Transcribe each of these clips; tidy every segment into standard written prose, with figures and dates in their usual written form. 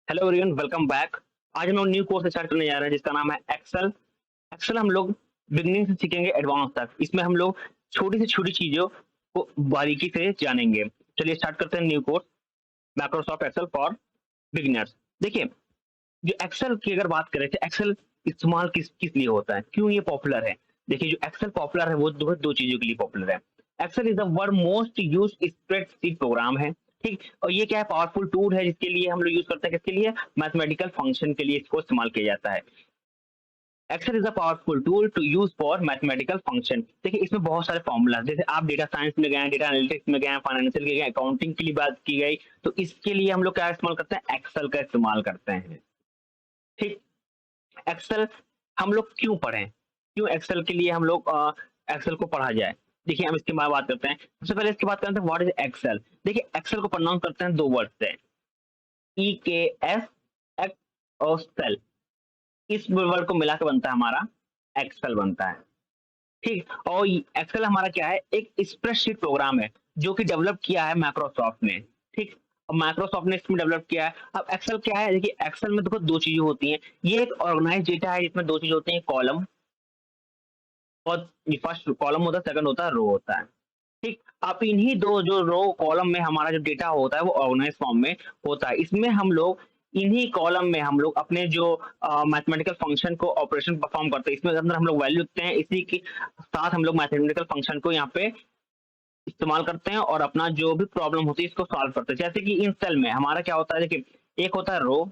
Hello everyone, welcome back. आज हम लोग न्यू कोर्स स्टार्ट करने जा रहे हैं जिसका नाम है एक्सेल। एक्सेल हम लोग बिगिनिंग से सीखेंगे एडवांस तक। इसमें हम लोग छोटी से छोटी चीजों को बारीकी से जानेंगे। चलिए स्टार्ट करते हैं new course Microsoft Excel for beginners. देखिए, जो एक्सेल की अगर बात करें तो एक्सेल इस्तेमाल किस किस लिए होता है, क्यों ये पॉपुलर है। देखिए, जो एक्सेल पॉपुलर है वो दो चीजों के लिए पॉपुलर है। Excel is the world most use spreadsheet program है। ठीक, और ये क्या है, पावरफुल टूल है जिसके लिए हम लोग यूज करते हैं, किसके लिए, मैथमेटिकल फंक्शन के लिए इसको इस्तेमाल किया जाता है। Excel is a powerful tool to use for mathematical function. देखिए, इसमें बहुत सारे फॉर्मूला, जैसे आप डेटा साइंस में गए, डेटा एनालिटिक्स में गए, फाइनेंशियल के गए, अकाउंटिंग की बात की गई, तो इसके लिए हम लोग क्या इस्तेमाल करते हैं, एक्सेल का इस्तेमाल करते हैं। ठीक, एक्सेल हम लोग क्यों पढ़ें, क्यों एक्सेल के लिए हम लोग एक्सेल को पढ़ा जाए। देखिए, हम इसके बारे में बात करते हैं। सबसे पहले इसकी बात करते हैं व्हाट इज एक्सेल। देखिए, एक्सेल को प्रोनाउंस करते हैं दो वर्ड से, ई के एस, एक्स और सेल। इस वर्ड को मिला के बनता है हमारा एक्सेल बनता है। ठीक, और एक्सेल हमारा क्या है, एक स्प्रेडशीट प्रोग्राम है जो कि डेवलप किया है माइक्रोसॉफ्ट ने। ठीक, और माइक्रोसॉफ्ट ने इसमें डेवलप किया है। अब एक्सेल क्या है, देखिए एक्सेल में देखो दो चीजें होती हैं। ये एक ऑर्गेनाइज डेटा है जिसमें दो चीजें होती हैं, कॉलम और फर्स्ट कॉलम होता है, सेकंड होता है रो होता है। ठीक, आप इन्हीं दो जो रो कॉलम में हमारा जो डेटा होता है वो ऑर्गेनाइज फॉर्म में होता है। इसमें हम लोग इन्हीं कॉलम में हम लोग अपने जो मैथमेटिकल फंक्शन को ऑपरेशन परफॉर्म करते हैं, इसमें अंदर हम लोग वैल्यू लिखते हैं, इसी के साथ हम लोग मैथमेटिकल फंक्शन को यहाँ पे इस्तेमाल करते हैं और अपना जो भी प्रॉब्लम होती है इसको सॉल्व करते हैं। जैसे कि इन सेल में हमारा क्या होता है, देखिए एक होता है रो,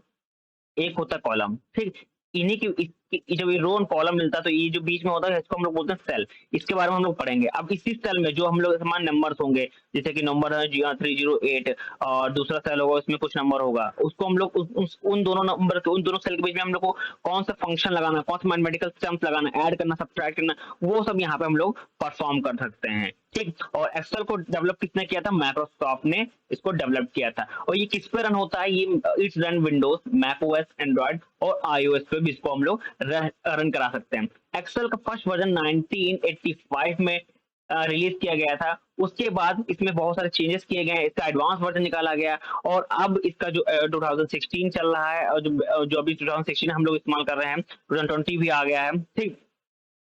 एक होता है कॉलम। ठीक, इन्हीं की जब ये रो और कॉलम मिलता है तो ये जो बीच में होता है इसको हम लोग बोलते हैं सेल। इसके बारे में हम लोग पढ़ेंगे। अब इसी सेल में जो हम लोग समान नंबर्स होंगे, जैसे कि नंबर है 308 और दूसरा सेल होगा उसमें कुछ नंबर होगा, उसको हम लोग उन दोनों नंबर के, उन दोनों सेल के बीच में हम लोग को कौन सा फंक्शन लगाना, कौन सा मैथमेटिकल सम्स लगाना, ऐड करना, सब्ट्रैक्ट करना, वो सब यहाँ पे हम लोग परफॉर्म कर सकते हैं। ठीक, और एक्सेल को डेवलप किसने किया था, माइक्रोसॉफ्ट ने इसको डेवलप किया था। और ये किस पे रन होता है, ये it's run Windows, Mac OS, Android और आईओएस पे भी इसको हम लोग रन करा सकते हैं। एक्सेल का फर्स्ट वर्जन 1985 में रिलीज किया गया था। उसके बाद इसमें बहुत सारे चेंजेस किए गए, इसका एडवांस वर्जन निकाला गया और अब इसका जो 2016 चल रहा है और जो अभी 2016 हम लोग इस्तेमाल कर रहे हैं, 2020 भी आ गया है। ठीक,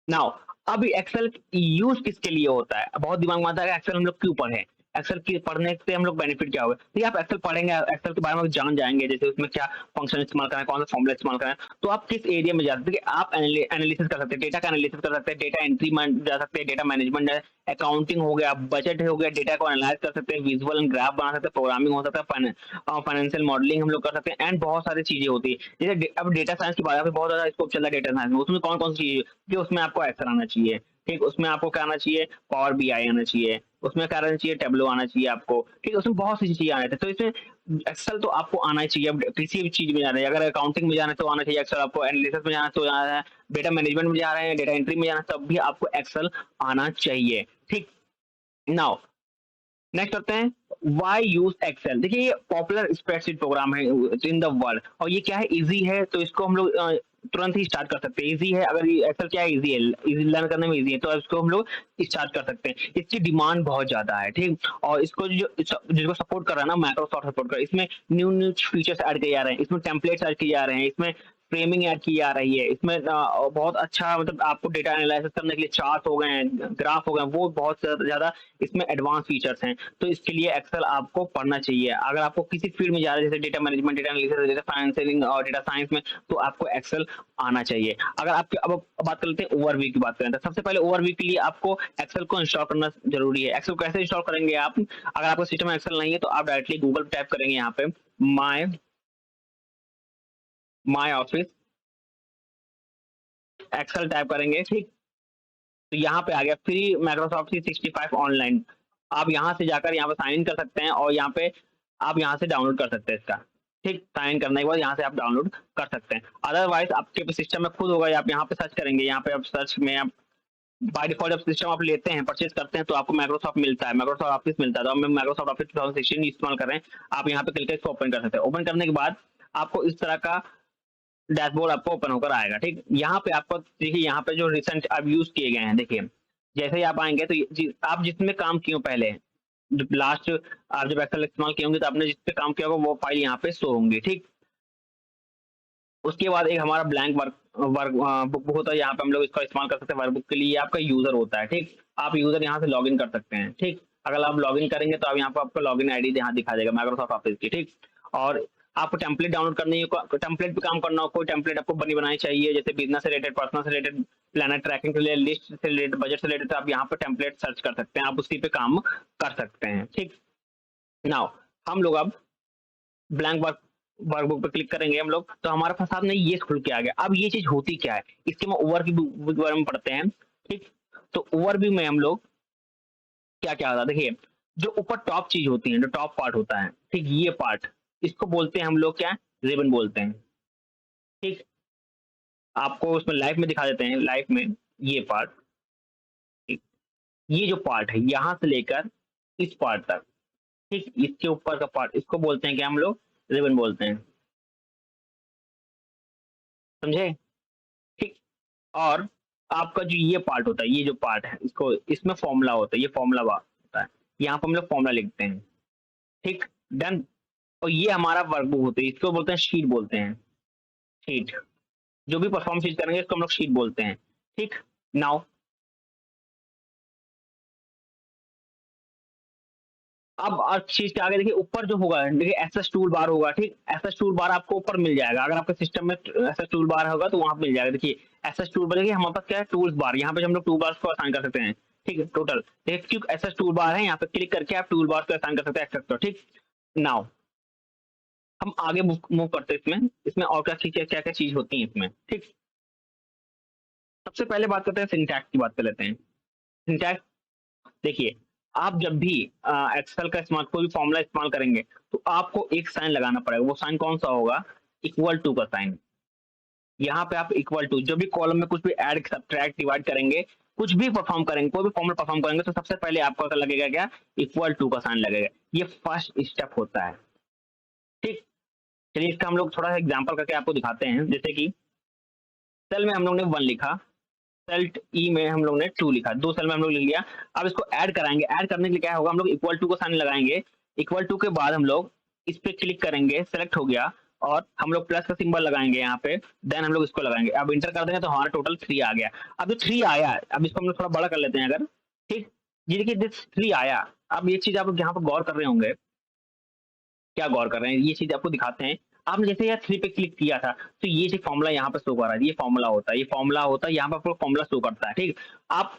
नाउ अब एक्सेल यूज किसके लिए होता है, बहुत दिमाग में आता है एक्सेल हम लोग क्यों पढ़े, एक्सेल की पढ़ने से हम लोग बेनिफिट क्या होगा। तो आप एक्सेल पढ़ेंगे, एक्सेल के बारे में जान जाएंगे, जैसे उसमें क्या फंक्शन इस्तेमाल करना है, कौन सा फॉर्मूला इस्तेमाल करना है, तो आप किस एरिया में जा सकते हैं, आप एनालिसिस कर सकते हैं, डेटा का एनालिसिस कर सकते हैं, डेटा एंट्री में जा सकते हैं, डेटा मैनेजमेंट, अकाउंटिंग हो गया, बजट हो गया, डेटा को एनालाइज कर सकते हैं, विजुअल एंड ग्राफ बना सकते हैं, प्रोग्रामिंग हो सकता है, फाइनेंशियल मॉडलिंग हम लोग कर सकते हैं, एंड बहुत सारी चीजें होती है। जैसे अब डेटा साइंस की बात है, बहुत ज्यादा स्कोप चल रहा है डेटा साइंस में, उसमें कौन कौन सी चीजें कि उसमें आपको एक्सेल आना चाहिए। ठीक, उसमें आपको क्या आना चाहिए, पावर बीआई आना चाहिए, उसमें क्या आना चाहिए, टेब्लो आना चाहिए आपको। ठीक, उसमें बहुत सी चीजें आने थे, तो इसमें एक्सेल तो आपको आना ही चाहिए। अब किसी भी चीज में जाना है, अगर अकाउंटिंग में जाना है तो आना चाहिए एक्सेल, आपको एनालिसिस में जाना है तो जाना है, डेटा मैनेजमेंट में जा रहे हैं, डेटा एंट्री में जाना है, तब भी आपको एक्सेल आना चाहिए। ठीक, नाउ नेक्स्ट करते हैं वाई यूज एक्सेल। देखिए, ये पॉपुलर स्प्रेडशीट प्रोग्राम है इन द वर्ल्ड, और ये क्या है, इजी है, तो इसको हम लोग तुरंत ही स्टार्ट कर सकते हैं। इजी है, अगर ये एक्सेल क्या है, इजी है, इजी लर्न करने में इजी है, तो इसको हम लोग स्टार्ट कर सकते हैं। इसकी डिमांड बहुत ज्यादा है। ठीक, और इसको जो जिसको सपोर्ट कर रहा है ना, माइक्रोसॉफ्ट सपोर्ट कर रहा है, इसमें न्यू न्यू फीचर्स ऐड किए जा रहे हैं, इसमें टेम्पलेट्स ऐड किए जा रहे हैं, इसमें फ्रेमिंग ऐड की जा रही है, इसमें बहुत अच्छा, मतलब आपको डेटा एनालिसिस करने के लिए चार्ट हो गए, ग्राफ हो गए, वो बहुत ज्यादा इसमें एडवांस फीचर्स हैं। तो इसके लिए एक्सेल आपको पढ़ना चाहिए। अगर आपको किसी फील्ड में जा रहे हैं, जैसे data management, data analysis, data financing और डेटा साइंस में, तो आपको एक्सेल आना चाहिए। अगर आपके अब बात कर लेते हैं ओवरव्यू की बात करें, तो सबसे पहले ओवरव्यू के लिए आपको एक्सेल को इंस्टॉल करना जरूरी है। एक्सेल कैसे इंस्टॉल करेंगे आप, अगर आपको सिस्टम में एक्सेल नहीं है तो आप डायरेक्टली गूगल टाइप करेंगे, यहाँ पे माई माई ऑफिस एक्सेल टाइप करेंगे। ठीक, तो यहाँ पे आ गया फ्री माइक्रोसॉफ्ट 365 ऑनलाइन। आप यहाँ से जाकर यहाँ पे साइन इन कर सकते हैं और यहाँ पे आप यहाँ से डाउनलोड कर सकते हैं इसका। ठीक, साइन इन करने के बाद यहाँ से आप डाउनलोड कर सकते हैं। अदरवाइज आपके सिस्टम में खुद होगा, आप यहाँ पे सर्च करेंगे, यहाँ पे आप सर्च में आप बाय डिफॉल्ट जब सिस्टम आप लेते हैं, परचेज करते हैं, तो आपको माइक्रोसॉफ्ट मिलता है, माइक्रोसॉफ्ट ऑफिस मिलता है, तो हम माइक्रोसॉफ्ट ऑफिस 2016 इस्तेमाल कर रहे हैं। आप यहाँ पे क्लिक करके ओपन कर सकते हैं। ओपन करने के बाद आपको इस तरह का डैशबोर्ड आपको ओपन होकर आएगा। ठीक, यहाँ पे आपको देखिए, यहाँ पे जो रिसेंट अब यूज किए गए हैं, देखिए जैसे ही आप आएंगे तो आप जिसमें काम किए हो पहले, लास्ट आप जब एक्सेल इस्तेमाल किए होंगे तो आपने जिस पे काम किया होगा वो फाइल यहाँ पे शो होंगी। ठीक, उसके बाद एक हमारा ब्लैंक वर्क वर्क बुक होता है, यहाँ पे हम लोग इसका इस्तेमाल कर सकते हैं वर्क बुक के लिए। आपका यूजर होता है, ठीक। आप यूजर यहाँ से लॉग इन कर सकते हैं, ठीक। अगर आप लॉग इन करेंगे तो आप यहाँ पे आपका लॉग इन आईडी यहाँ दिखा देगा माइक्रोसॉफ्ट ऑफिस की, ठीक। और आपको टेम्पलेट डाउनलोड करनी है, टेम्पलेट पे काम करना हो, कोई टेम्पलेट आपको बनी बनानी चाहिए, जैसे बिजनेस से रिलेटेड, पर्सनल से रिलेटेड, प्लानर ट्रैकिंग से रिलेटेड, लिस्ट से रिलेटेड, बजट से रिलेटेड, तो आप यहाँ पे टेम्पलेट सर्च कर सकते हैं, आप उसी पे काम कर सकते हैं, ठीक। नाउ हम लोग अब ब्लैंक वर्क वर्कबुक पे क्लिक करेंगे हम लोग, तो हमारे पास सामने ये खुल के आ गया। अब ये चीज होती क्या है, इसके में ओवरव्यू के बारे में पढ़ते हैं, ठीक। तो ओवरव्यू में हम लोग क्या क्या आता है, देखिए जो ऊपर टॉप चीज होती है, जो टॉप पार्ट होता है, ठीक, ये पार्ट, इसको बोलते हैं हम लोग क्या, रिबन बोलते हैं, ठीक। आपको उसमें लाइव में दिखा देते हैं, लाइव में ये पार्ट, ठीक। ये जो पार्ट है यहाँ से लेकर इस पार्ट तक, ठीक, इसके ऊपर का पार्ट, इसको बोलते हैं क्या हम लोग, रिबन बोलते हैं, समझे, ठीक। और आपका जो ये पार्ट होता है, ये जो पार्ट है, इसको, इसमें फॉर्मूला होता है, ये फॉर्मूला होता है, यहाँ पर हम लोग फॉर्मूला लिखते हैं, ठीक, डन। और ये हमारा वर्कबुक होता है, इसको बोलते हैं शीट बोलते हैं, शीट। जो भी परफॉर्म चीज करेंगे इसको हम लोग शीट बोलते हैं, ठीक। नाउ अब चीज के आगे देखिए, ऊपर जो होगा, देखिए एसएस टूल बार होगा, ठीक। एसएस टूल बार आपको ऊपर मिल जाएगा, अगर आपके सिस्टम में एसएस टूल बार होगा तो वहां पे मिल जाएगा। देखिए एसएस टूल बार, देखिए हमारे पास क्या है, टूल्स बार, यहाँ पे हम लोग टूल बार को असाइन कर सकते हैं, ठीक है, टोटल। देखिए क्योंकि एसएस टूल बार है, यहाँ पे क्लिक करके आप टूल बार को असाइन कर सकते हैं, एक्सेप्ट, ठीक। नाउ हम आगे मूव करते हैं, इसमें इसमें और क्या चीज, क्या क्या चीज होती है इसमें, ठीक। सबसे पहले बात करते हैं सिंटैक्स की, बात कर लेते हैं सिंटैक्स। देखिए आप जब भी एक्सेल का इस्तेमाल, कोई भी फॉर्मूला इस्तेमाल करेंगे तो आपको एक साइन लगाना पड़ेगा। वो साइन कौन सा होगा, इक्वल टू का साइन। यहाँ पे आप इक्वल टू, जो भी कॉलम में कुछ भी ऐड, सब्ट्रैक्ट, डिवाइड करेंगे, कुछ भी परफॉर्म करेंगे, कोई भी फॉर्मूला परफॉर्म करेंगे, तो सबसे पहले आपको क्या लगेगा, क्या, इक्वल टू का साइन लगेगा। ये फर्स्ट स्टेप होता है, ठीक। चलिए इसका हम लोग थोड़ा सा एग्जाम्पल करके आपको दिखाते हैं। जैसे कि सेल में हम लोग ने 1 लिखा, सेल ई में हम लोग ने 2 लिखा, 2 सेल में हम लोग लिख लिया। अब इसको ऐड कराएंगे, ऐड करने के लिए क्या होगा, हम लोग इक्वल टू का साइन लगाएंगे। इक्वल टू के बाद हम लोग इस पे क्लिक करेंगे, सेलेक्ट हो गया, और हम लोग प्लस का सिंबल लगाएंगे यहाँ पे, देन हम लोग इसको लगाएंगे। अब इंटर कर देंगे तो हमारा टोटल 3 आ गया। अब जो 3 आया, अब इसको हम लोग थोड़ा बड़ा कर लेते हैं अगर, ठीक। ये देखिए दिस 3 आया। अब ये चीज आप यहाँ पर गौर कर रहे होंगे, क्या गौर कर रहे हैं, ये चीज आपको दिखाते हैं। आपने जैसे यहाँ 3 पे क्लिक किया था, तो ये जो फॉर्मूला यहाँ पे शो कर रहा है, ये फॉर्मूला होता है, ये फॉर्मूला होता है, यहाँ पे आपको फॉर्मूला शो करता है, ठीक। आप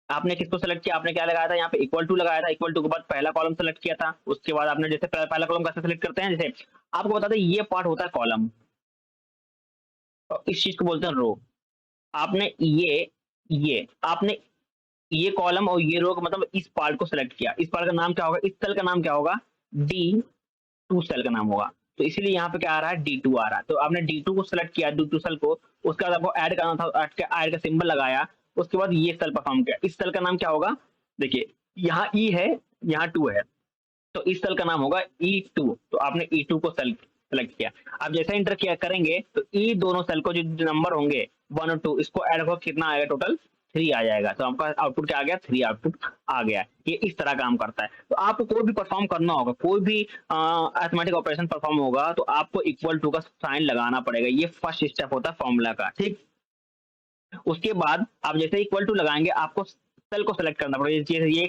आपने किसको सेलेक्ट किया, आपने क्या लगाया था, यहाँ पे इक्वल टू लगाया था, इक्वल टू के बाद पहला कॉलम सेलेक्ट किया था, उसके बाद आपने जैसे पहला कॉलम कैसे सेलेक्ट करते हैं, जैसे आपको बता दें ये पार्ट होता है कॉलम, और इस चीज को बोलते हैं रो। आपने ये आपने ये कॉलम और ये रो का मतलब इस पार्ट को सेलेक्ट किया, इस पार्ट का नाम क्या होगा, इस सेल का नाम क्या होगा, D2 सेल का नाम होगा। तो इसीलिए यहाँ पे क्या आ रहा है, D2 आ रहा है। तो आपने D2 को सेलेक्ट किया, D2 सेल को, उसके बाद आपको ऐड करना था, ऐड का सिंबल लगाया, उसके बाद ये सेल परफॉर्म किया। इस सेल का नाम क्या होगा, देखिए यहाँ E है, यहाँ 2 है, तो इस सेल का नाम होगा E2। तो आपने E2 को सेलेक्ट किया। अब जैसे इंटर किया करेंगे तो ई दोनों सेल को जो नंबर होंगे 1 और 2, इसको ऐड होकर कितना आएगा, टोटल 3 आ जाएगा। तो आपका आउटपुट क्या आ गया, 3 आउटपुट आ गया। ये इस तरह काम करता है। तो आपको कोई भी परफॉर्म करना होगा, कोई भी अरिथमेटिक ऑपरेशन परफॉर्म होगा, तो आपको इक्वल टू का साइन लगाना पड़ेगा। ये फर्स्ट स्टेप होता है फॉर्मूला का, ठीक। उसके बाद आप जैसे इक्वल टू लगाएंगे, आपको सेल को सेलेक्ट करना पड़ेगा। जैसे ये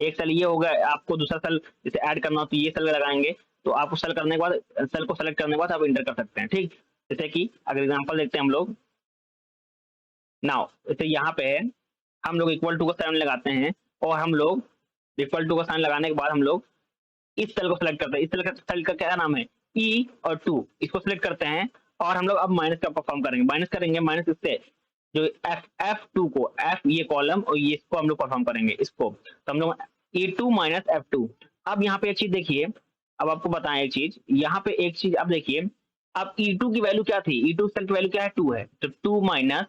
एक सेल ये होगा, आपको दूसरा सेल जैसे ऐड करना हो तो ये सेल लगाएंगे। तो आपको सेल करने के बाद, सेल को सेलेक्ट करने के बाद आप इंटर कर सकते हैं, ठीक। जैसे कि अगर एग्जांपल देखते हैं हम लोग, नाउ जैसे यहाँ पे है, हम लोग इक्वल टू का साइन लगाते हैं, और हम लोग इक्वल टू का साइन लगाने के बाद हम लोग इस सेल को सेलेक्ट करते हैं। इस सेल का क्या नाम है, ई और 2, इसको सेलेक्ट करते हैं, और हम लोग अब माइनस का परफॉर्म करेंगे, माइनस करेंगे, माइनस इससे जो F2 को, F ये कॉलम और ये इसको हम लोग परफॉर्म करेंगे इसको। तो हम लोग E2 माइनस F2। अब यहाँ पे एक चीज देखिए, अब आपको बताएं एक चीज, यहाँ पे एक चीज अब देखिए, अब E2 की वैल्यू क्या थी, E2 सेल की वैल्यू क्या है, 2 है, तो 2 माइनस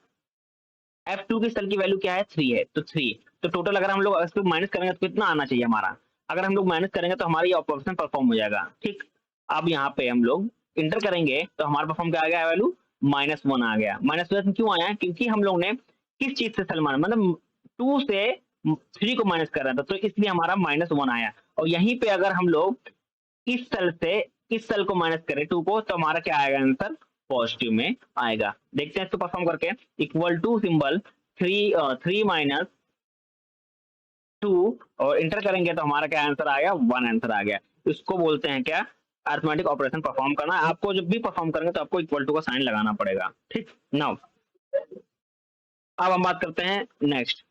F2 की सेल की वैल्यू क्या है, 3 है, तो 3। तो टोटल अगर हम लोग इसको माइनस करेंगे तो कितना आना चाहिए हमारा, अगर हम लोग माइनस करेंगे तो हमारा ये ऑपरेशन परफॉर्म हो जाएगा, ठीक। अब यहाँ पे हम लोग इंटर करेंगे तो हमारा परफॉर्म क्या आ गया, वैल्यू -1 आ गया। -1 क्यों आया, क्योंकि हम लोग ने किस चीज से सेल माना, मतलब 2 से 3 को माइनस कर रहा था, तो इसलिए हमारा -1 आया। और यहीं पे अगर हम लोग इस सेल से इस सेल को माइनस करें 2 को, तो हमारा क्या आएगा आंसर, पॉजिटिव में आएगा। देखते हैं इसको परफॉर्म करके, इक्वल टू सिंबल 3 माइनस 2 और इंटर करेंगे तो हमारा क्या आंसर आ गया, 1 आंसर आ गया। इसको बोलते हैं क्या, अरिथमेटिक ऑपरेशन परफॉर्म करना। आपको जब भी परफॉर्म करेंगे तो आपको इक्वल टू का साइन लगाना पड़ेगा, ठीक। नाउ अब हम बात करते हैं नेक्स्ट,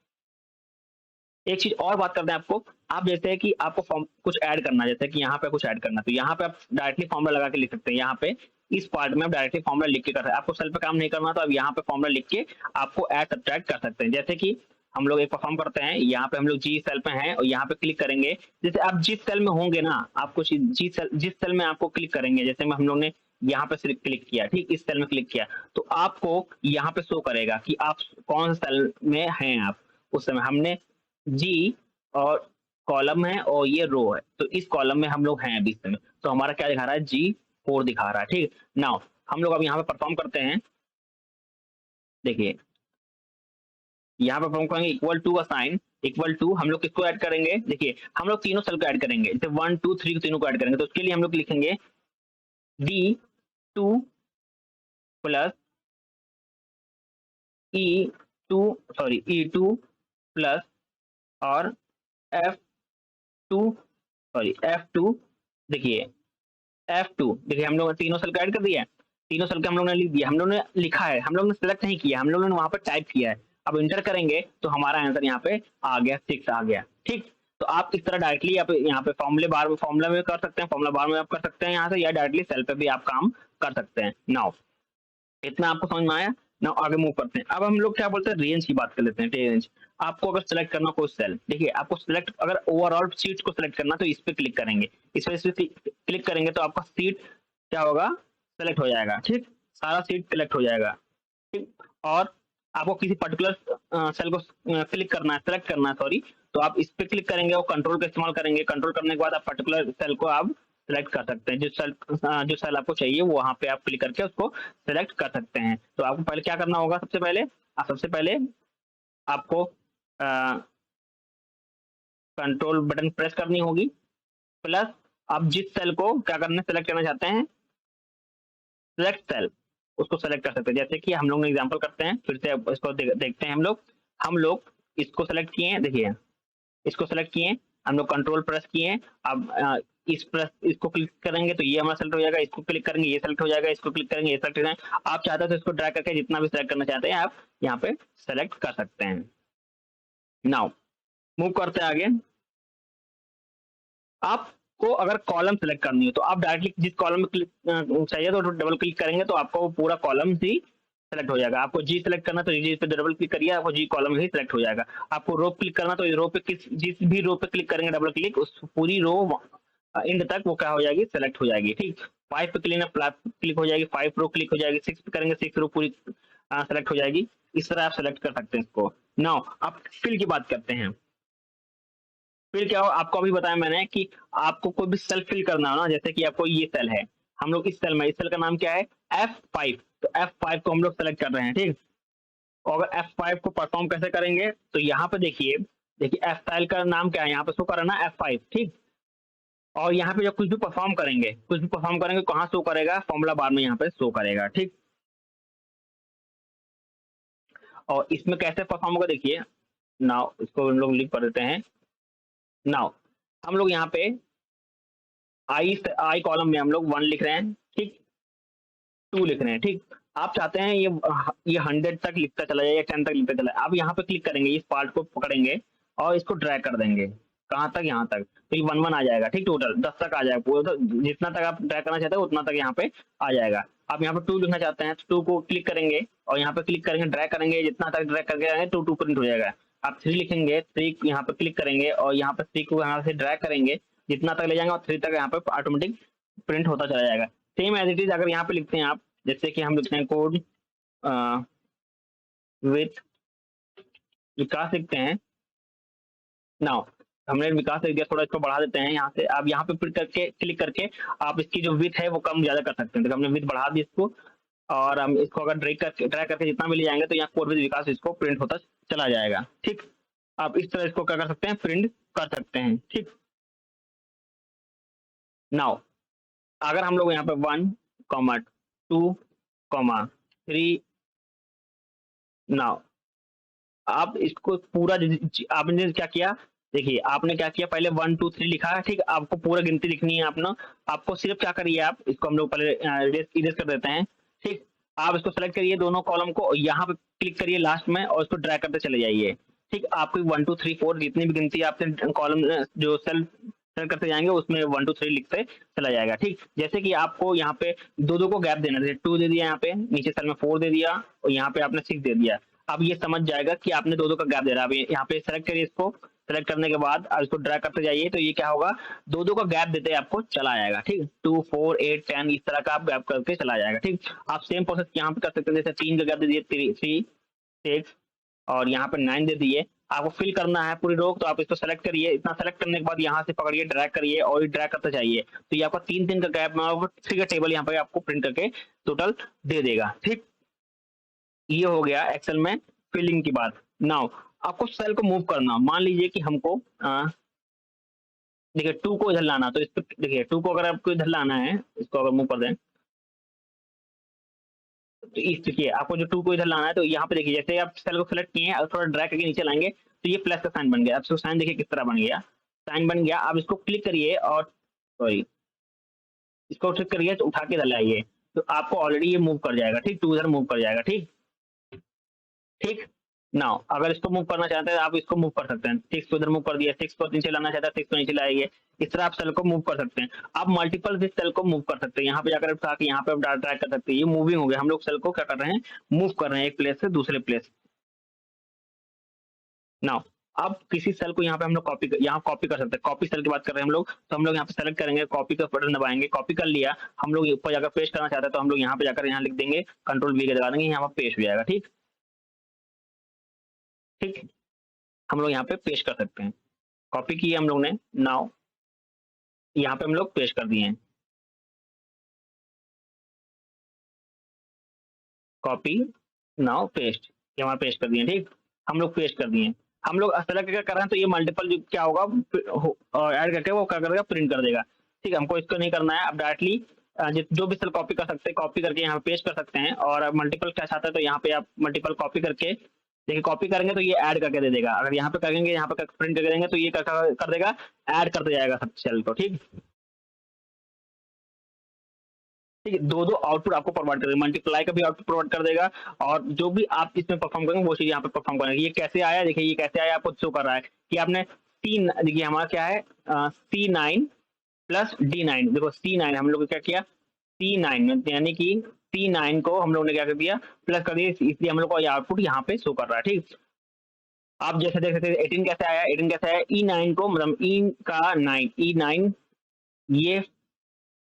एक चीज और बात करते हैं आपको। आप जैसे है कि आपको फॉर्म कुछ ऐड करना है, जैसे कि यहाँ पे कुछ ऐड करना है, तो यहाँ पे आप डायरेक्टली फॉर्मूला लगा के लिख सकते हैं। यहाँ पे इस पार्ट में आप डायरेक्टली फॉर्मूला लिख के कर सकते हैं। आपको सेल पे काम नहीं करना तो आप यहाँ पे फॉर्मूला लिख के आपको ऐड सब्ट्रैक्ट कर सकते हैं। जैसे कि हम लोग एक परफॉर्म करते हैं, यहाँ पे हम लोग जी सेल पे हैं और यहाँ पे क्लिक करेंगे। जैसे आप जिस सेल में होंगे ना, आपको जिस सेल में आपको क्लिक करेंगे, जैसे हम लोग ने यहाँ पे सिर्फ क्लिक किया, ठीक, इस सेल में क्लिक किया, तो आपको यहाँ पे शो करेगा कि आप कौन से सेल में हैं। आप उस समय हमने जी और कॉलम है और ये रो है, तो इस कॉलम में हम लोग हैं अभी इस समय, तो हमारा क्या दिखा रहा है, G4 दिखा रहा है, ठीक। नाउ हम लोग अब यहाँ पे परफॉर्म करते हैं। देखिए यहाँ पे परफॉर्म करेंगे इक्वल टू का साइन, इक्वल टू हम लोग किसको ऐड करेंगे, देखिए हम लोग तीनों सेल को ऐड करेंगे, जैसे 1 2 3 तीनों को ऐड करेंगे, तो उसके लिए हम लोग लिखेंगे D2 plus E2 sorry E2 plus और F2 सॉरी F2। देखिए F2, देखिए हम लोग ने तीनों सेल को ऐड कर दिया है, तीनों सेल का हम लोग ने लिख दिया, हम लोग ने लिखा है, हम लोग ने सिलेक्ट नहीं किया, हम लोग ने वहां पर टाइप किया है। अब इंटर करेंगे तो हमारा आंसर यहाँ पे आ गया, 6 आ गया, ठीक। तो आप इस तरह डायरेक्टली आप यहाँ पे फॉर्मूला में कर सकते हैं, फॉर्मूला बार में आप कर सकते हैं यहाँ से, या डायरेक्टली सेल पे भी आप काम कर सकते हैं। नाउ इतना आपको समझ में आया ना, आगे मूव करते हैं। अब हम लोग क्या बोलते हैं, रेंज की बात कर लेते हैं। रेंज, आपको अगर सेलेक्ट करना कोई सेल, देखिए आपको सेलेक्ट अगर ओवरऑल सीट को सेलेक्ट करना तो इस पे क्लिक करेंगे, इस पे क्लिक करेंगे तो आपका सीट क्या होगा, सेलेक्ट हो जाएगा, ठीक, सारा सीट सेलेक्ट हो जाएगा, ठीक। और आपको किसी पर्टिकुलर सेल को क्लिक करना है, सेलेक्ट करना है सॉरी, तो आप इस पे क्लिक करेंगे और कंट्रोल का इस्तेमाल करेंगे। कंट्रोल करने के बाद आप पर्टिकुलर सेल को आप सेलेक्ट कर सकते हैं, जो सेल आपको चाहिए वो वहां पे आप क्लिक करके उसको सेलेक्ट कर सकते हैं। तो आपको पहले क्या करना होगा, सबसे पहले आपको कंट्रोल बटन प्रेस करनी होगी, प्लस आप जिस सेल को क्या करना सेलेक्ट करना चाहते हैं, सिलेक्ट सेल, उसको सेलेक्ट कर सकते हैं। जैसे कि हम लोग एग्जांपल करते हैं, फिर से इसको देखते हैं। हम लोग इसको सेलेक्ट किए हैं, देखिए इसको सेलेक्ट किए, हम लोग कंट्रोल प्रेस किए। अब इसको क्लिक करेंगे तो ये हमारा सेलेक्ट हो जाएगा, इसको क्लिक करेंगे ये सेलेक्ट हो जाएगा, इसको क्लिक करेंगे ये सेलेक्ट हो जाएगा। आप चाहते हो तो इसको ड्रैग करके जितना भी सेलेक्ट करना चाहते हैं आप यहाँ पे सेलेक्ट कर सकते हैं। नाउ मूव करते हैं आगे। आपको अगर कॉलम सेलेक्ट करनी हो तो आप डायरेक्टली जिस कॉलम में क्लिक चाहिए तो डबल क्लिक करेंगे तो आपको वो पूरा कॉलम ही सेलेक्ट हो जाएगा। आपको जी सेलेक्ट करना तो जी पे डबल क्लिक करिए, आपको जी कॉलम ही सेलेक्ट हो जाएगा। आपको रो क्लिक करना तो रो पे जिस भी रो पे क्लिक करेंगे डबल क्लिक, उस पूरी रो एंड तक वो क्या हो जाएगी, सेलेक्ट हो जाएगी, ठीक। 5 पे क्लिक हो जाएगी, 5 रो क्लिक हो जाएगी, 6 पे करेंगे 6 रो पूरी सेलेक्ट हो जाएगी। इस तरह आप सेलेक्ट कर सकते हैं इसको। नाउ आप फिल की बात करते हैं। फिर क्या हो, आपको अभी बताया मैंने कि आपको कोई भी सेल फिल करना हो ना, जैसे कि आपको ये सेल है, हम लोग इस सेल का नाम क्या है, F5, तो F5 को हम लोग सेलेक्ट कर रहे हैं, ठीक। और अगर F5 को परफॉर्म कैसे करेंगे, तो यहाँ पे देखिए F फाइल का नाम क्या है, यहाँ पे शो कर रहा है ना F5, ठीक। और यहाँ पे जब कुछ भी परफॉर्म करेंगे कहाँ शो करेगा, फॉर्मूला बार में यहाँ पे शो करेगा, ठीक। और इसमें कैसे परफॉर्म होगा, देखिए नाउ इसको हम लोग लिख कर देते हैं। नाउ हम लोग यहाँ पे आई कॉलम में हम लोग 1 लिख रहे हैं, ठीक, 2 लिख रहे हैं, ठीक। आप चाहते हैं ये 100 तक लिखता चला जाए या 10 तक लिखता चला जाए। आप यहाँ पे क्लिक करेंगे, इस पार्ट को पकड़ेंगे और इसको ड्रैग कर देंगे, कहाँ तक, यहाँ तक, तो ये 1 1 आ जाएगा, ठीक। टोटल 10 तक आ जाएगा पूरा, तो जितना तक आप ड्रैग करना चाहते हैं उतना तक यहाँ पे आ जाएगा। आप यहाँ पे 2 लिखना चाहते हैं तो 2 को क्लिक करेंगे और यहाँ पे क्लिक करेंगे, ड्रैग करेंगे, जितना तक ड्रैग करके आएंगे 2 प्रिंट हो जाएगा। आप 3 लिखेंगे, 3 यहाँ पे क्लिक करेंगे और यहाँ पे 3 को यहाँ से ड्रैग करेंगे, जितना तक ले जाएंगे और 3 तक यहाँ पे ऑटोमेटिक प्रिंट होता चला जाएगा। सेम एज इट इज अगर यहाँ पे लिखते हैं आप, जैसे कि हम लिखते हैं कोड विथ विकास लिखते हैं। नाउ हमने विकास लिख दिया, थोड़ा इसको बढ़ा देते हैं यहाँ से। आप यहाँ पे क्लिक करके आप इसकी जो विथ है वो कम ज्यादा कर सकते हैं। तो हमने विथ बढ़ा दी इसको, और हम इसको अगर ड्रैग करके जितना भी ले जाएंगे तो यहाँ कोड विद विकास इसको प्रिंट होता चला जाएगा, ठीक। आप इस तरह इसको क्या कर सकते हैं, प्रिंट कर सकते हैं, ठीक। नाउ अगर हम लोग यहाँ पे 1, 2, 3 नाउ आप इसको पूरा आपने क्या किया, देखिए आपने क्या किया, पहले 1 2 3 लिखा है, ठीक, आपको पूरा गिनती लिखनी है अपना। आपको सिर्फ क्या करिए, आप इसको हम लोग पहले इरेज कर देते हैं, ठीक। आप इसको सेलेक्ट करिए दोनों कॉलम को, यहाँ पे क्लिक करिए लास्ट में और इसको ड्रैग करते चले जाइए, ठीक। आपको 1 2 3 4 जितनी भी गिनती आपने कॉलम जो सेल सेल करते जाएंगे उसमें 1 2 3 लिखते चला जाएगा, ठीक। जैसे कि आपको यहाँ पे दो दो को गैप देना, जैसे 2 दे दिया यहाँ पे, नीचे सेल में 4 दे दिया और यहाँ पे आपने 6 दे दिया। अब ये समझ जाएगा कि आपने दो दो का गैप दे रहा है। अब यहाँ पे सेलेक्ट करिए इसको, सेलेक्ट करने के बाद अब इसको ड्रैग करते जाइए तो ये क्या होगा, दो दो का गैप देते आपको चला आएगा, ठीक। 2 4 8 10 इस तरह का आप गैप करके चला जाएगा, ठीक। आप सेम प्रोसेस यहाँ पे कर सकते हैं, जैसे 3 का गैप दे दिए, 3 6 और यहाँ पे 9 दे दिए। आपको फिल करना है पूरी रो, तो आप इसको सेलेक्ट करिए, इतना सेलेक्ट करने के बाद यहाँ से पकड़िए, ड्रैग करिए और ड्रैग करते जाइए, तो ये आपका 3 3 का गैप में फिगर टेबल यहाँ पे आपको प्रिंट करके टोटल दे देगा, ठीक। ये हो गया एक्सेल में फिलिंग की बात। नाउ आपको सेल को मूव करना, मान लीजिए कि हमको देखिए 2 को इधर लाना, तो इस पे देखिए 2 को अगर आपको इधर लाना है, इसको अगर मूव कर दें तो इस देखिए आपको जो 2 को इधर लाना है, तो यहाँ पे देखिए जैसे आप सेल को सेलेक्ट किए हैं और थोड़ा ड्रैग करके नीचे लाएंगे तो ये प्लस का साइन बन गया। अब इसको साइन देखिए किस तरह बन गया, साइन बन गया। अब इसको क्लिक करिए और सॉरी इसको क्लिक करिए तो उठा के इधर लाइए, तो आपको ऑलरेडी ये मूव कर जाएगा, ठीक। 2 इधर मूव कर जाएगा, ठीक ठीक। नाउ अगर इसको मूव करना चाहते हैं आप इसको मूव कर सकते हैं, 6 को इधर मूव कर दिया, 6 को नीचे लाना चाहते हैं 6 को नीचे लाइए, इस तरह आप सेल को मूव कर सकते हैं। आप मल्टीपल भी सेल को मूव कर सकते हैं, यहाँ पे जाकर उठा के यहाँ पे आप ड्रैग कर सकते हैं। ये मूविंग हो गया, हम लोग सेल को क्या कर रहे हैं, मूव कर रहे हैं एक प्लेस से दूसरे प्लेस। नाउ अब किसी सेल को यहाँ पे हम लोग कॉपी कर सकते हैं। कॉपी सेल की बात कर रहे हैं हम लोग, तो हम लोग यहाँ पे सेलेक्ट करेंगे, कॉपी का बटन दबाएंगे, कॉपी कर लिया। हम लोग ऊपर जाकर पेस्ट करना चाहते हैं तो हम लोग यहाँ पे जाकर यहाँ लिख देंगे, कंट्रोल वी के दबा देंगे, यहाँ पे पेस्ट हो जाएगा, ठीक ठीक। हम लोग यहाँ पे पेस्ट कर सकते हैं, कॉपी किए हम लोग ने। नाउ यहाँ पे हम लोग पेस्ट कर दिए हैं, कॉपी नाउ पेस्ट, ये हमारा पेस्ट कर दिए, ठीक। हम लोग पेस्ट कर दिए। हम लोग इस तरह क्या कर रहे हैं, तो ये मल्टीपल जो क्या होगा ऐड करके वो क्या करेगा, प्रिंट कर देगा, ठीक है। हमको इसको नहीं करना है, अब डायरेक्टली जो भी सेल कॉपी कर सकते हैं, कॉपी करके यहाँ पे पेस्ट कर सकते हैं। और मल्टीपल क्या चाहते हैं तो यहाँ पे आप मल्टीपल कॉपी करके देखिए, कॉपी करेंगे तो ये ऐड करके दे देगा। अगर यहाँ पे करेंगे, यहाँ पे प्रिंट कर देंगे तो ये क्या कर देगा, ऐड करते जाएगा सब सेल को, ठीक। ठीक है, दो दो आउटपुट आपको प्रोवाइड कर देगा, मल्टीप्लाई का भी आउटपुट प्रोवाइड कर देगा और जो भी आप इसमें परफॉर्म करेंगे वो चीज यहाँ पे परफॉर्म करेंगे। ये कैसे आया, देखिए ये कैसे आया, आपको शो कर रहा है कि आपने तीन, देखिए हमारा क्या है C9 प्लस D9। देखो C9 हम लोग ने क्या किया, C9 यानी कि C9 को हम लोग ने क्या कर दिया, प्लस कर दिया, इसलिए हम लोग को आउटपुट यहाँ पे शो कर रहा है, ठीक। आप जैसे देख सकते हैं 18 कैसे आया, 18 कैसे आया, E9 को मतलब ई का 9, E9 ये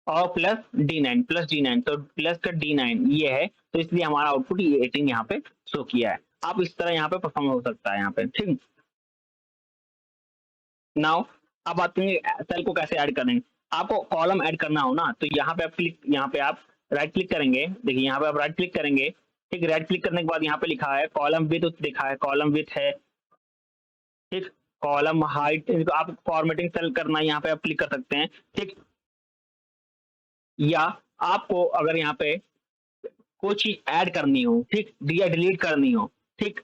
और प्लस D9 प्लस D9, तो प्लस का D9 ये है, तो इसलिए हमारा आउटपुट ये 18 यहाँ पे शो किया है। आप इस तरह यहाँ पे परफॉर्म हो सकता है यहाँ पे, ठीक। नाउ अब बात करेंगे सेल को कैसे ऐड करेंगे। आपको कॉलम ऐड करना हो ना, तो यहाँ पे आप राइट क्लिक करेंगे, देखिए यहाँ पे आप राइट क्लिक करेंगे, ठीक। राइट क्लिक करने के बाद यहाँ पे लिखा है कॉलम विथ, लिखा है कॉलम विथ है, ठीक। कॉलम हाइट, आप फॉर्मेटिंग सेल करना है यहाँ पे आप क्लिक कर सकते हैं, ठीक। या आपको अगर यहाँ पे कोई चीज ऐड करनी हो, ठीक, या डिलीट करनी हो, ठीक,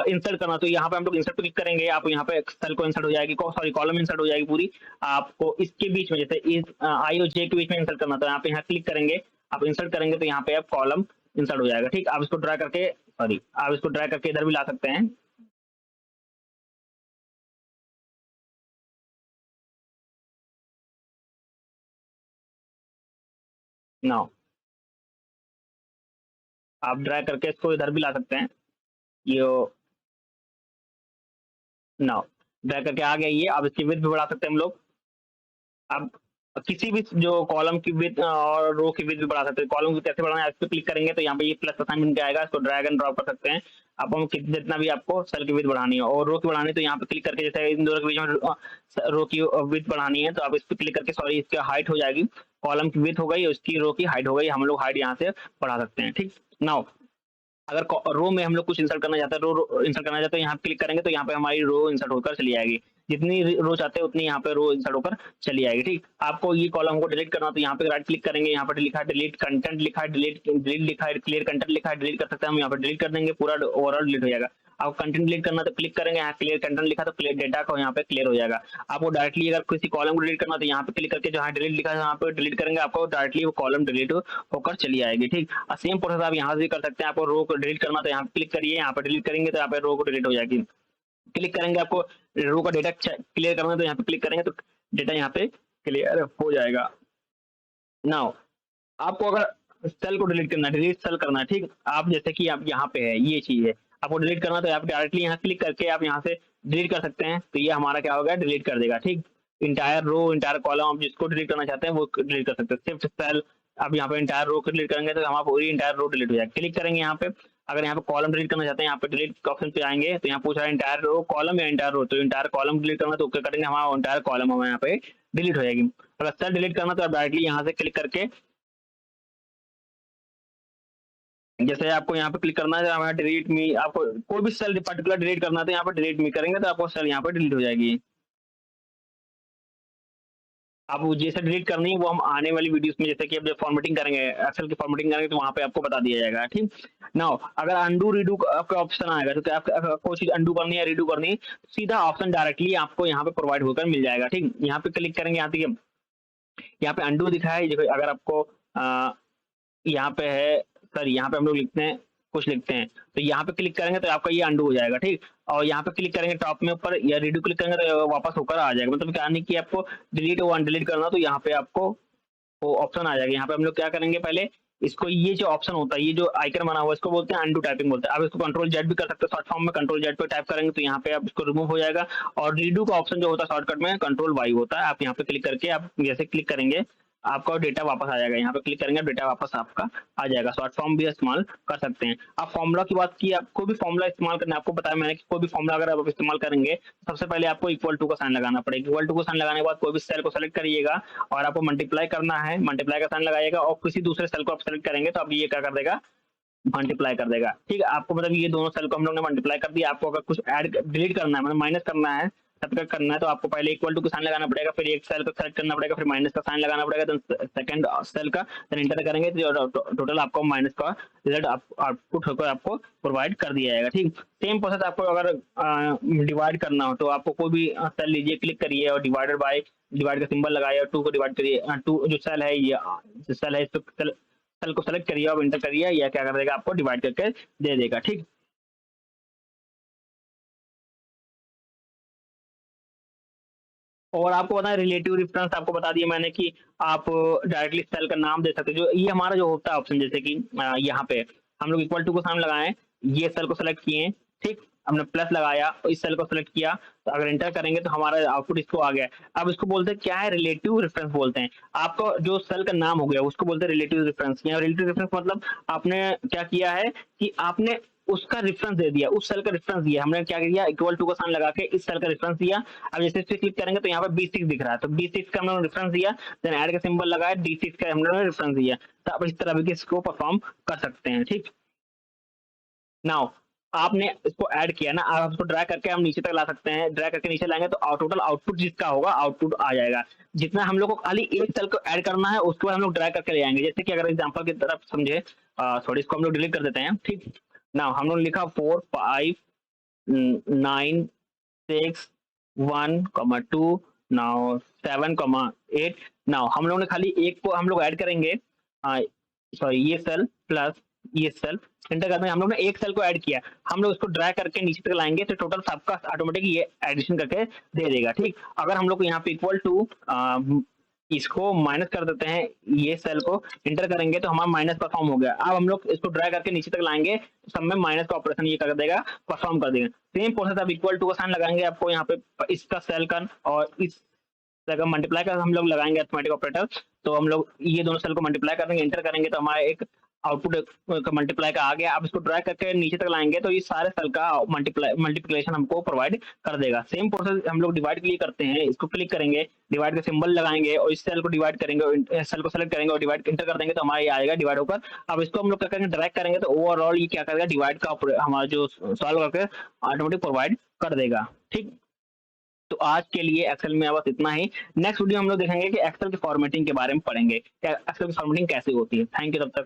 इंसर्ट करना, तो यहाँ पे हम लोग इंसर्ट पे क्लिक करेंगे, आप यहाँ पे सेल को इंसर्ट हो जाएगी, सॉरी कॉलम इंसर्ट हो जाएगी पूरी। आपको इसके बीच में जैसे इस आई और जे के बीच में इंसर्ट करना, तो यहाँ पे यहाँ क्लिक करेंगे, आप इंसर्ट करेंगे तो यहाँ पे आप कॉलम इंसर्ट हो जाएगा, ठीक। आप इसको ड्रैग करके आप इसको ड्रैग करके इधर भी ला सकते हैं। नाउ आप ड्रैग करके इसको इधर भी ला सकते हैं, ये नाउ ड्रैग करके आ गया ये। अब इसकी विड्थ भी बढ़ा सकते हैं हम लोग। अब किसी भी जो कॉलम की विड्थ और रो की विड्थ भी बढ़ा सकते हैं। कॉलम की कैसे बढ़ाना है, इस पे क्लिक करेंगे तो यहाँ पे ये प्लस का साइन बन के आएगा, इसको ड्रैग एंड ड्रॉप कर सकते हैं। अब हम जितना भी आपको सेल की विड्थ बढ़ानी है और रो की बढ़ानी है, तो यहाँ पे क्लिक करके जैसे इन दोनों के बीच में रो की विड्थ बढ़ानी है, तो आप इस पे क्लिक करके सॉरी इसकी हाइट हो जाएगी, कॉलम की विड्थ हो गई, उसकी रो की हाइट हो गई, हम लोग हाइट यहाँ से बढ़ा सकते हैं, ठीक। नाउ अगर रो में हम लोग कुछ इंसर्ट करना चाहते हैं, रो इंसर्ट करना चाहते हैं, यहाँ क्लिक करेंगे तो यहाँ पे हमारी रो इंसर्ट होकर चली जाएगी। जितनी रो चाहते हैं उतनी यहाँ पे रो इंसर्ट होकर चली आएगी। ठीक, आपको ये कॉलम को डिलीट करना तो यहाँ पे राइट क्लिक करेंगे, यहाँ पर लिखा है डिलीट कंटेंट, लिखा है डिलीट डिलीट, लिखा है क्लियर कंटेंट, लिखा है डिलीट कर सकते हैं हम, यहाँ पर डिलीट कर देंगे, पूरा ओवरऑल डिलीट हो जाएगा। आपको कंटेंट डिलीट करना तो क्लिक करेंगे, यहाँ क्लियर कंटेंट लिखा तो क्लियर डेटा को यहाँ पे क्लियर हो जाएगा। आपको डायरेक्टली अगर किसी कॉलम को डिलीट करना तो यहाँ पे क्लिक करके जहाँ डिलीट लिखा है यहाँ पे डिलीट करेंगे, आपको डायरेक्टली वो कॉलम डिलीट होकर चली आएगी। ठीक, सेम प्रोसेस आप यहाँ से भी कर सकते हैं। आपको रो को डिलीट करना तो यहाँ पे क्लिक करिए, यहाँ पे डिलीट करेंगे तो यहाँ पे रो को डिलीट हो जाएगी। क्लिक करेंगे, आपको रो का डेटा क्लियर करना है तो यहाँ पे क्लिक करेंगे तो डेटा यहाँ पे क्लियर हो जाएगा। नाउ आपको अगर सेल को डिलीट करना है, डिलीट सेल करना है, ठीक, आप जैसे कि आप यहाँ पे है ये चीज है, आपको डिलीट करना तो आप डायरेक्टली यहाँ क्लिक करके आप यहाँ से डिलीट कर सकते हैं, तो ये हमारा क्या होगा, डिलीट कर देगा। ठीक, इंटायर रो इंटायर कॉलम आप जिसको डिलीट करना चाहते हैं वो डिलीट कर सकते हैं। सिर्फ सेल अब यहाँ पे इंटायर रो को डिलीट करेंगे तो हमारा पूरी इंटायर रो डिलीट हो जाएगी। क्लिक करेंगे यहाँ पे, अगर यहाँ पे कॉलम डिलीट करना चाहते हैं, यहाँ पे डिलीट ऑप्शन पे आएंगे तो यहाँ पूछ रहा है इंटायर रो कॉलम या इंटायर रो, तो इंटायर कॉलम डिलीट करना तो ओके करेंगे, हमारा इंटायर कॉलम हमारे यहाँ पे डिलीट हो जाएगी। अगर सेल डिलीट करना तो आप डायरेक्टली यहाँ से क्लिक करके, जैसे आपको यहाँ पे क्लिक करना है हमारा डिलीट मी, आपको कोई भी सेल पर्टिकुलर डिलीट करना है तो यहाँ पे डिलीट मी करेंगे तो आपको सेल यहाँ पे डिलीट हो जाएगी। आप जैसे डिलीट करनी है वो हम आने वाली वीडियोस में, जैसे कि अब जब फॉर्मेटिंग करेंगे, एक्सेल की फॉर्मेटिंग करेंगे तो वहाँ पे आपको बता दिया जाएगा। ठीक, नाउ अगर अंडू रीडू आपका ऑप्शन आएगा तो क्या आपको कोई चीज अंडू करनी है रीडू करनी है, सीधा ऑप्शन डायरेक्टली आपको यहाँ पे प्रोवाइड होकर मिल जाएगा। ठीक, यहाँ पे क्लिक करेंगे, यहाँ पे अंडू दिखा है, अगर आपको यहाँ पे है सर, यहाँ पे हम लोग लिखते हैं कुछ लिखते हैं तो यहाँ पे क्लिक करेंगे तो आपका ये अंडू हो जाएगा। ठीक, और यहाँ पे क्लिक करेंगे टॉप में ऊपर या रीडू क्लिक करेंगे तो वापस होकर आ जाएगा। मतलब क्या नहीं कि आपको डिलीट और अनडिलीट करना तो यहाँ पे आपको वो ऑप्शन आ जाएगा। यहाँ पे हम लोग क्या करेंगे, पहले इसको ये जो ऑप्शन होता है, ये जो आइकन बना हुआ है इसको बोलते हैं अंडू टाइपिंग बोलते हैं। आप इसको कंट्रोल जेड भी कर सकते हैं, शॉर्ट फॉर्म में कंट्रोल जेड पे टाइप करेंगे तो यहाँ पे आप इसको रिमूव हो जाएगा। और रीडू का ऑप्शन जो होता है शॉर्टकट में कंट्रोल वाई होता है, आप यहाँ पे क्लिक करके आप जैसे क्लिक करेंगे आपका डेटा वापस आ जाएगा। यहाँ पे क्लिक करेंगे डेटा वापस आपका आ जाएगा। शॉर्ट फॉर्म भी इस्तेमाल कर सकते हैं। आप फॉर्मूला की बात की, आपको भी फॉर्मूला इस्तेमाल करना है, आपको बताया मैंने कि कोई भी फॉर्मूला अगर आप इस्तेमाल करेंगे सबसे पहले आपको इक्वल टू का साइन लगाना पड़ेगा। इक्वल टू का साइन लगाने के बाद कोई भी सेल को सेलेक्ट करिएगा और आपको मल्टीप्लाई करना है, मल्टीप्लाई का साइन लगाइएगा और किसी दूसरे सेल को आप सेलेक्ट करेंगे तो अब ये क्या कर देगा, मल्टीप्लाई कर देगा। ठीक है, आपको मतलब ये दोनों सेल को हम लोग ने मल्टीप्लाई कर दिया। आपको अगर कुछ ऐड डिलीट करना है, मतलब माइनस करना है, सब्ट्रैक्ट करना है तो आपको पहले इक्वल टू का साइन लगाना पड़ेगा, फिर एक सेल को सेलेक्ट करना पड़ेगा, फिर माइनस का साइन लगाना पड़ेगा, देन सेकंड सेल का, देन एंटर करेंगे तो टोटल आपको माइनस का रिजल्ट आउटपुट होकर आपको प्रोवाइड कर दिया जाएगा। ठीक, सेम प्रोसेस आपको अगर डिवाइड करना हो तो आपको कोई भी सेल लीजिए, क्लिक करिए और डिवाइडेड बाय, डिवाइड का सिंबल लगाइए और 2 को डिवाइड करिए। 2 जो सेल है, ये सेल है, इस पे सेल को सेलेक्ट करिए और एंटर करिए, या क्या कर देगा आपको डिवाइड करके दे देगा। ठीक, और आपको पता है रिलेटिव रेफरेंस आपको बता दिया मैंने कि आप डायरेक्टली सेल का नाम दे सकते हैं। जो ये हमारा जो होता है ऑप्शन, जैसे कि यहाँ पे हम लोग इक्वल टू को सामने लगाए, ये सेल को सेलेक्ट किए, ठीक, हमने प्लस लगाया और इस सेल को सेलेक्ट किया तो अगर एंटर करेंगे तो हमारा आउटपुट इसको आ गया। अब इसको बोलते हैं क्या है, रिलेटिव रेफरेंस बोलते हैं। आपका जो सेल का नाम हो गया उसको बोलते हैं रिलेटिव रेफरेंस। या रिलेटिव रेफरेंस मतलब आपने क्या किया है कि आपने उसका रेफरेंस दे दिया, उस सेल का रेफरेंस दिया। हमने क्या किया, इक्वल टू का साइन लगा के इस सेल का रेफरेंस दिया। अब जैसे इस पे क्लिक करेंगे तो यहाँ पे B6 दिख रहा है, तो B6 का हमने रेफरेंस दिया, देन ऐड का सिंबल लगाया, D6 का हमने रेफरेंस दिया। तो आप इस तरह भी इसको परफॉर्म कर सकते हैं। ठीक, नाउ आपने इसको ऐड किया ना, आप इसको ड्रैग करके हम नीचे तक ला सकते हैं। ड्रैग करके नीचे लाएंगे तो टोटल आउटपुट जिसका होगा आउटपुट आ जाएगा। जितना हम लोग को खाली एक सेल को ऐड करना है उसको हम लोग ड्रैग करके ले आएंगे। जैसे कि अगर एग्जांपल की तरफ समझे, सॉरी इसको हम लोग डिलीट कर देते हैं। ठीक, नाउ हम लोग लिखा 4 5 9 6 1 2 नाउ 7 8। नाउ हम लोग ने खाली एक को हम लोग ऐड करेंगे, सॉरी ये सेल प्लस ये सेल, एंटर करते हैं। हम लोग ने एक सेल को ऐड किया, हम लोग उसको ड्रैग करके नीचे तक लाएंगे तो टोटल सबका ऑटोमेटिक ये एडिशन करके दे देगा। ठीक, अगर हम लोग यहाँ पे इक्वल टू इसको माइनस कर देते हैं, ये सेल को एंटर करेंगे तो हमारा माइनस परफॉर्म हो गया। अब हम लोग इसको ड्रैग करके नीचे तक लाएंगे तो सब में माइनस का ऑपरेशन ये कर देगा, परफॉर्म कर देगा। सेम प्रोसेस अब इक्वल टू का साइन लगाएंगे, आपको यहाँ पे इसका सेल का और इस अगर मल्टीप्लाई का हम लोग लगाएंगे अर्थमेटिक ऑपरेटर, तो हम लोग ये दोनों सेल को मल्टीप्लाई करेंगे, एंटर करेंगे तो हमारा एक आउटपुट मल्टीप्लाई का आ गया। अब इसको ड्रैग करके नीचे तक लाएंगे तो ये सारे सेल का मल्टीप्लिकेशन हमको प्रोवाइड कर देगा। सेम प्रोसेस हम लोग डिवाइड के लिए करते हैं, इसको क्लिक करेंगे, डिवाइड का सिंबल लगाएंगे और इस सेल को डिवाइड करेंगे, सेल को सेलेक्ट करेंगे और डिवाइड एंटर कर देंगे तो हमारा ये आएगा डिवाइड होकर। अब इसको हम लोग क्या करेंगे, ड्रैग करेंगे तो ओवरऑल ये क्या करेगा, डिवाइड का हमारा जो सॉल्व करके ऑटोमेटिक प्रोवाइड कर देगा। ठीक, तो आज के लिए एक्सेल में बस इतना ही। नेक्स्ट वीडियो हम लोग देखेंगे कि एक्सेल के फॉर्मेटिंग के बारे में पढ़ेंगे, एक्सेल की फॉर्मेटिंग कैसे होती है। थैंक यू तब तक।